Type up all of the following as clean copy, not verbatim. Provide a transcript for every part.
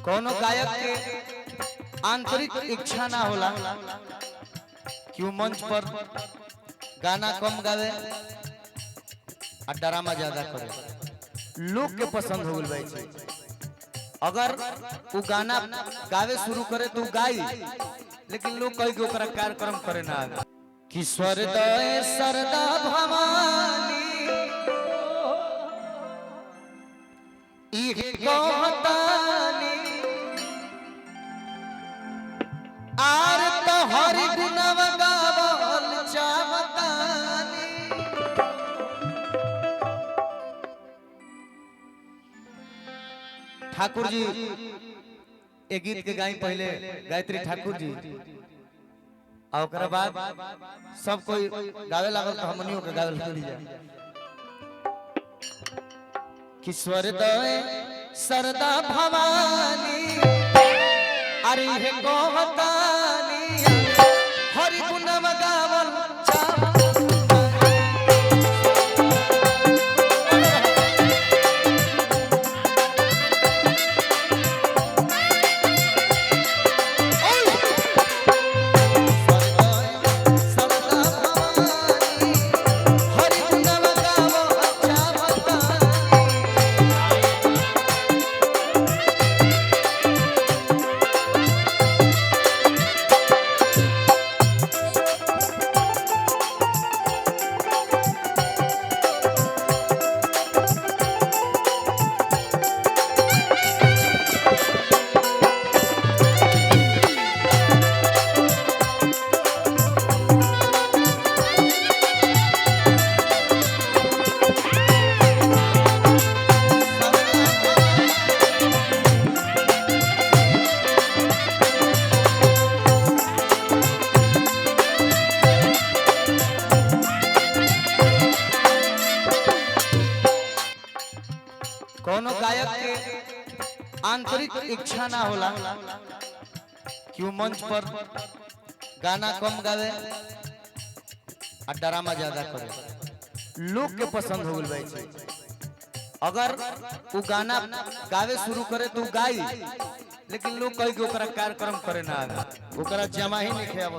कोनो गायक के आंतरिक इच्छा ना होला क्यों मंच पर गाना कम गावे और ड्रामा ज्यादा करे। लोग के पसंद हो गई भाई। अगर वो गाना गावे शुरू करे तो गाई, लेकिन लोग कहीं के ओकरा कार्यक्रम करे ना आवे। कि स्वर्दय सरदा भवानी इहे कहतानी आर तो हरि गुणवा गावल चाहतानी। ठाकुर जी एक गीत के गाई पहले गायत्री ठाकुर जी, और ओकरा बाद सब कोई गावे लागल तो हमनियों के गावे लग कि स्वर्दय सरदा भवानी अरे हे कहतानी हरि गुणवा गावल कोनो गायक के आंतरिक इच्छा ना होला क्यों मंच पर गाना कम गावे और ड्रामा ज्यादा करे। लोग के पसंद हो गई भाई। अगर वो गाना गावे शुरू करे तो गाई, लेकिन लोग कहीं के ओकरा कार्यक्रम करे ना आवे। ओकरा जमा ही नहीं खेब।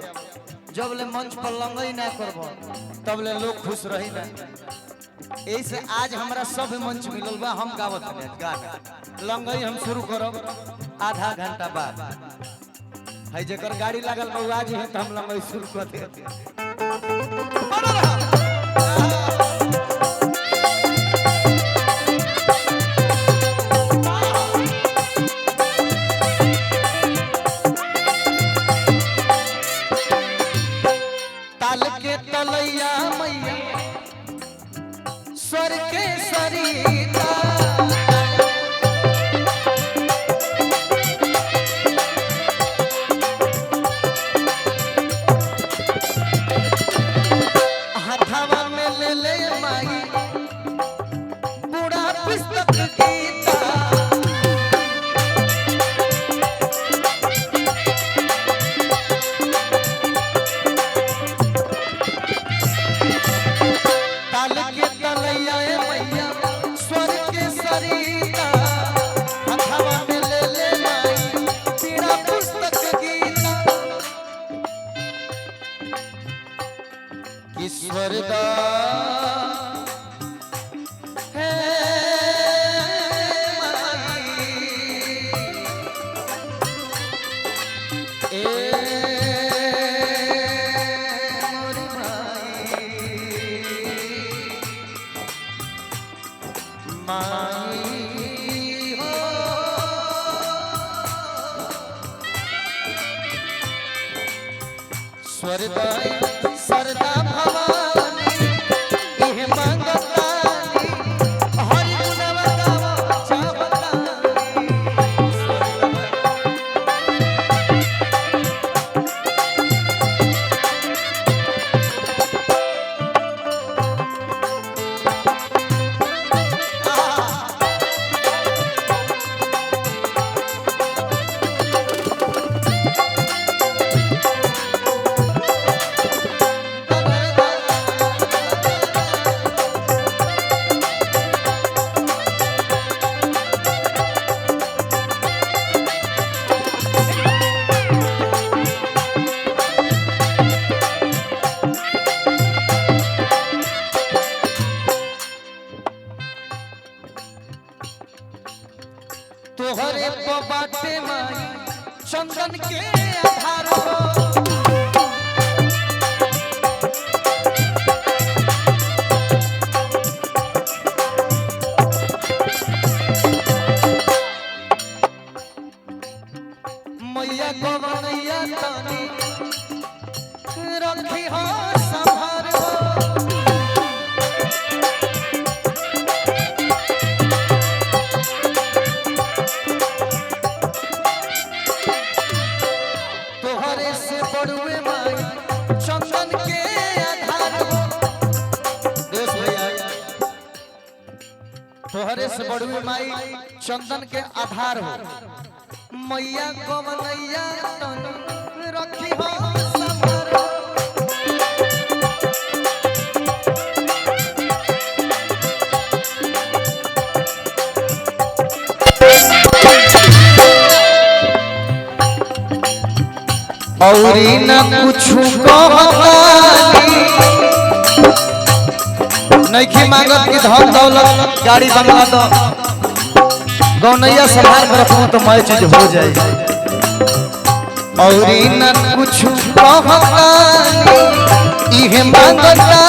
जब ले मंच पर लंगई ना करबो तब ले लोग खुश रही ना। ऐसे आज हमरा सब मंच मिलल बा, हम गावत है गाना लंगई हम शुरू करब आधा घंटा बाद। है जेकर गाड़ी लागल बा आज है तो हम लंगई शुरू कर दे। ताल के तलैया मैया स्वर के सरिता हाथवा में ले ले माई बूढ़ा पुस्तक गीता। ताल के तलैया मैया स्वर के सरिता हाथवा में ले ले माई बूढ़ा पुस्तक गीता। कि स्वर्दा है माई हो स्वर्दा सरदा भवानी इहे मंगतानी हरि गुणवा गावल चाहतानी। तोहरे बाटे माई चंदन के आधार हो मैया गवनैया तनी रखी हो संभार हो तोहरे से बड़ुए माई चंदन के आधार हो देश भैया तोहरे से बड़ुए माई चंदन के आधार हो मैया गवनैया तनी रखी हो संभार हो औरी न कुछ नहीं मांगत की धन दौलत गाड़ी बंगला दो गौनैया संभाल में रखूं तो मैं चीज हो जाए औरी न कुछ इहे मांगता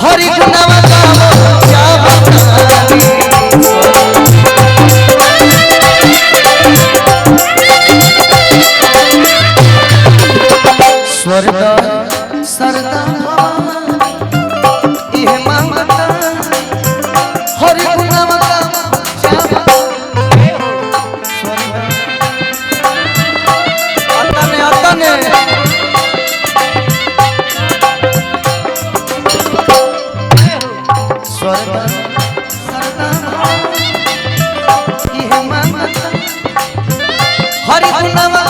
हरि गुणवा गावो क्या बतानी स्वर्ग सरदा इहे मांगता हरि गुणवा हरि गुणवा